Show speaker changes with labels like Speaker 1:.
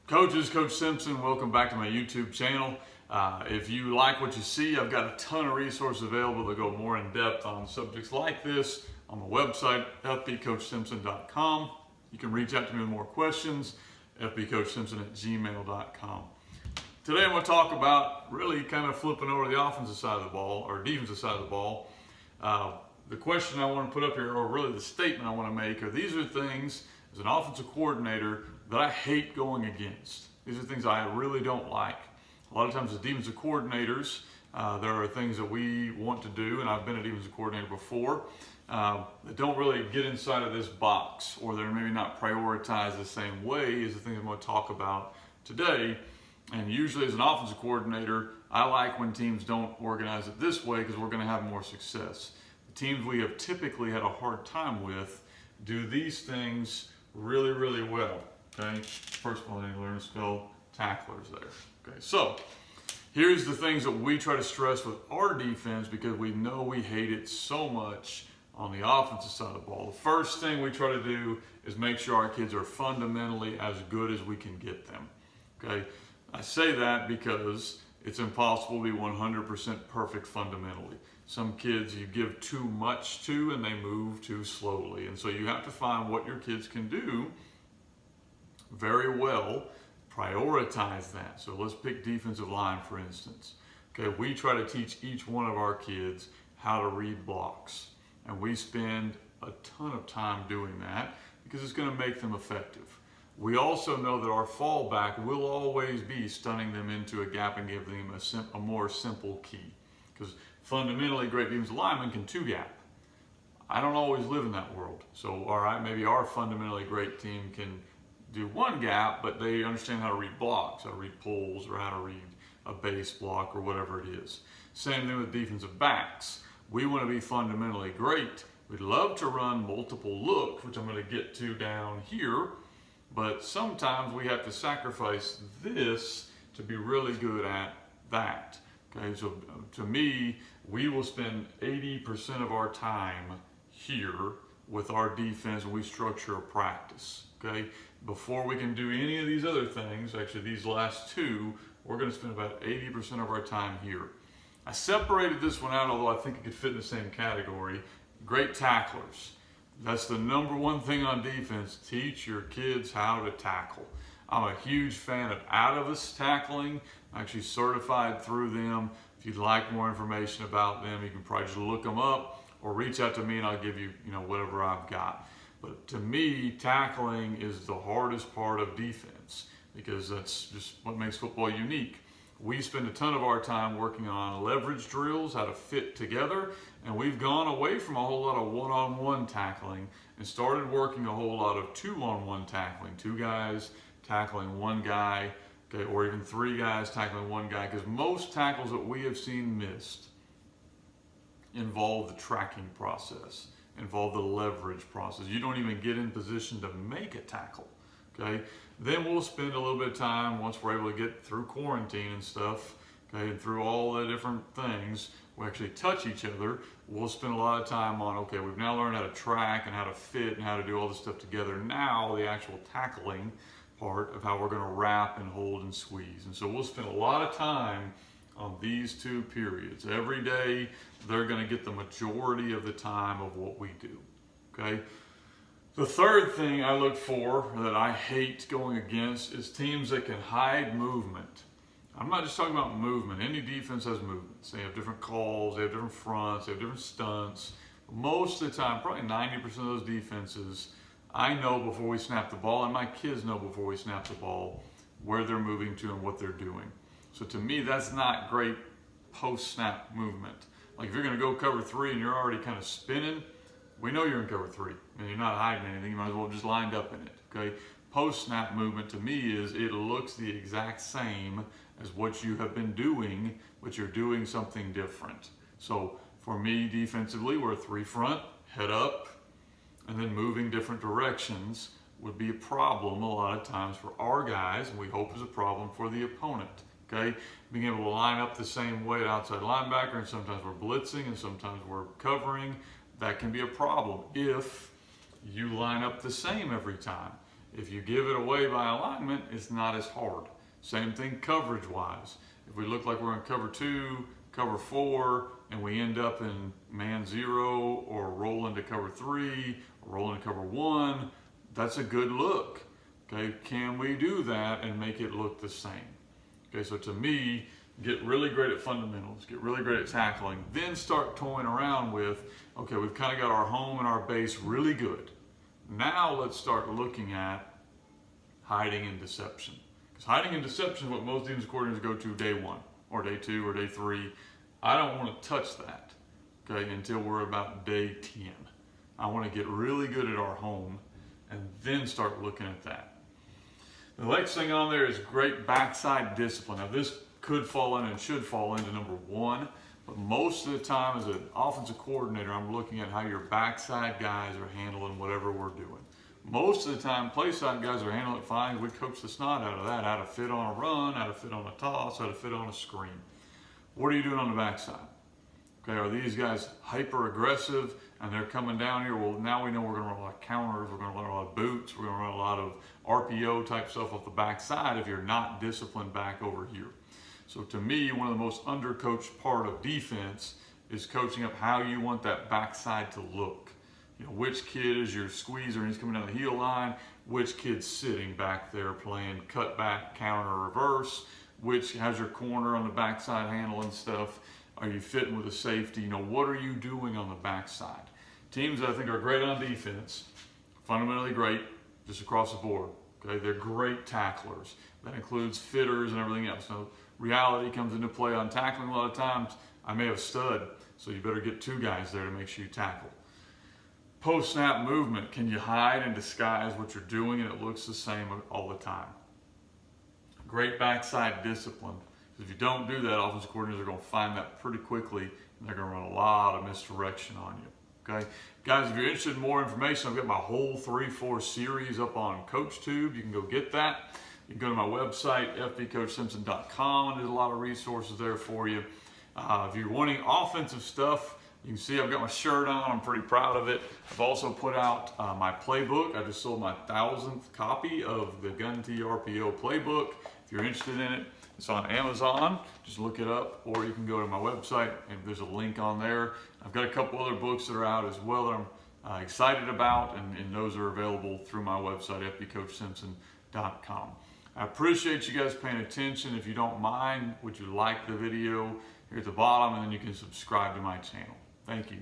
Speaker 1: Coaches, Coach Simpson, welcome back to my YouTube channel. If you like what you see, I've got a ton of resources available to go more in depth on subjects like this on the website, fbcoachsimpson.com. You can reach out to me with more questions, fbcoachsimpson@gmail.com. Today I'm going to talk about really kind of flipping over the offensive side of the ball, or defensive side of the ball. The question I want to put up here, or really the statement I want to make, are these are things as an offensive coordinator that I hate going against. These are things I really don't like. A lot of times as defensive coordinators, there are things that we want to do, and I've been a defensive coordinator before, that don't really get inside of this box, or they're maybe not prioritized the same way as the things I'm going to talk about today. And usually as an offensive coordinator, I like when teams don't organize it this way because we're going to have more success. The teams we have typically had a hard time with do these things really, really well. Okay, first of all, I need to learn to spell tacklers there. Okay, so here's the things that we try to stress with our defense because we know we hate it so much on the offensive side of the ball. The first thing we try to do is make sure our kids are fundamentally as good as we can get them. Okay, I say that because it's impossible to be 100% perfect fundamentally. Some kids you give too much to and they move too slowly. And so you have to find what your kids can do very well, prioritize that. So let's pick defensive line, for instance. Okay, we try to teach each one of our kids how to read blocks. And we spend a ton of time doing that because it's going to make them effective. We also know that our fallback will always be stunning them into a gap and giving them a more simple key. Because fundamentally, great defensive linemen can two gap. I don't always live in that world. So, all right, maybe our fundamentally great team can do one gap, but they understand how to read blocks, how to read pulls, or how to read a base block, or whatever it is. Same thing with defensive backs. We want to be fundamentally great. We'd love to run multiple looks, which I'm going to get to down here, but sometimes we have to sacrifice this to be really good at that. Okay, so to me, we will spend 80% of our time here with our defense when we structure a practice. Okay, before we can do any of these other things, actually these last two, we're going to spend about 80% of our time here. I separated this one out, although I think it could fit in the same category. Great tacklers. That's the number one thing on defense. Teach your kids how to tackle. I'm a huge fan of Atavist tackling. I'm actually certified through them. If you'd like more information about them, you can probably just look them up or reach out to me and I'll give you, whatever I've got. But to me, tackling is the hardest part of defense because that's just what makes football unique. We spend a ton of our time working on leverage drills, how to fit together, and we've gone away from a whole lot of one-on-one tackling and started working a whole lot of two-on-one tackling. Two guys tackling one guy, okay, or even three guys tackling one guy, because most tackles that we have seen missed involve the tracking process, involve the leverage process. You don't even get in position to make a tackle. Okay, then we'll spend a little bit of time once we're able to get through quarantine and stuff, okay, and through all the different things, we actually touch each other. We'll spend a lot of time on, okay, we've now learned how to track and how to fit and how to do all this stuff together. Now the actual tackling part of how we're going to wrap and hold and squeeze. And so we'll spend a lot of time on these two periods. Every day they're going to get the majority of the time of what we do, okay? The third thing I look for that I hate going against is teams that can hide movement. I'm not just talking about movement. Any defense has movements. They have different calls, they have different fronts, they have different stunts. Most of the time, probably 90% of those defenses, I know before we snap the ball, and my kids know before we snap the ball where they're moving to and what they're doing. So to me, that's not great post-snap movement. Like if you're going to go cover three and you're already kind of spinning, we know you're in cover three and you're not hiding anything. You might as well have just lined up in it, okay? Post-snap movement to me is it looks the exact same as what you have been doing, but you're doing something different. So for me, defensively, we're three front, head up, and then moving different directions would be a problem a lot of times for our guys, and we hope is a problem for the opponent, okay? Being able to line up the same way at outside linebacker, and sometimes we're blitzing and sometimes we're covering, that can be a problem if you line up the same every time. If you give it away by alignment, it's not as hard. Same thing coverage-wise. If we look like we're in cover 2, cover 4, and we end up in man 0 or roll into cover 3 or roll into cover 1, that's a good look. Okay, can we do that and make it look the same? Okay, so to me, get really great at fundamentals, get really great at tackling, then start toying around with, okay, we've kind of got our home and our base really good. Now let's start looking at hiding and deception. Because hiding and deception is what most defensive coordinators go to day 1 or day 2 or day 3. I don't want to touch that, okay, until we're about day 10. I want to get really good at our home and then start looking at that. The next thing on there is great backside discipline. Now this could fall in and should fall into number 1, but most of the time as an offensive coordinator, I'm looking at how your backside guys are handling whatever we're doing. Most of the time, play side guys are handling it fine. We coach the snot out of that, how to fit on a run, how to fit on a toss, how to fit on a screen. What are you doing on the backside? Okay, are these guys hyper aggressive and they're coming down here? Well, now we know we're going to run a lot of counters, we're going to run a lot of boots, we're going to run a lot of RPO type stuff off the backside if you're not disciplined back over here. So to me, one of the most undercoached part of defense is coaching up how you want that backside to look. You know, which kid is your squeezer and he's coming down the heel line, which kid's sitting back there playing cut back, counter, reverse, which has your corner on the backside handling stuff. Are you fitting with a safety? You know, what are you doing on the backside? Teams that I think are great on defense, fundamentally great, just across the board. Okay, they're great tacklers. That includes fitters and everything else. Now, reality comes into play on tackling a lot of times. I may have a stud, so you better get 2 guys there to make sure you tackle. Post-snap movement, can you hide and disguise what you're doing and it looks the same all the time? Great backside discipline. If you don't do that, offensive coordinators are going to find that pretty quickly and they're going to run a lot of misdirection on you. Okay, guys, if you're interested in more information, I've got my whole 3-4 series up on CoachTube. You can go get that. You can go to my website, fbcoachsimpson.com, and there's a lot of resources there for you. If you're wanting offensive stuff, you can see I've got my shirt on. I'm pretty proud of it. I've also put out my playbook. I just sold my 1,000th copy of the Gun T RPO playbook. If you're interested in it, it's on Amazon. Just look it up, or you can go to my website and there's a link on there. I've got a couple other books that are out as well that I'm excited about, and those are available through my website, fbcoachsimpson.com. I appreciate you guys paying attention. If you don't mind, would you like the video here at the bottom, and then you can subscribe to my channel. Thank you.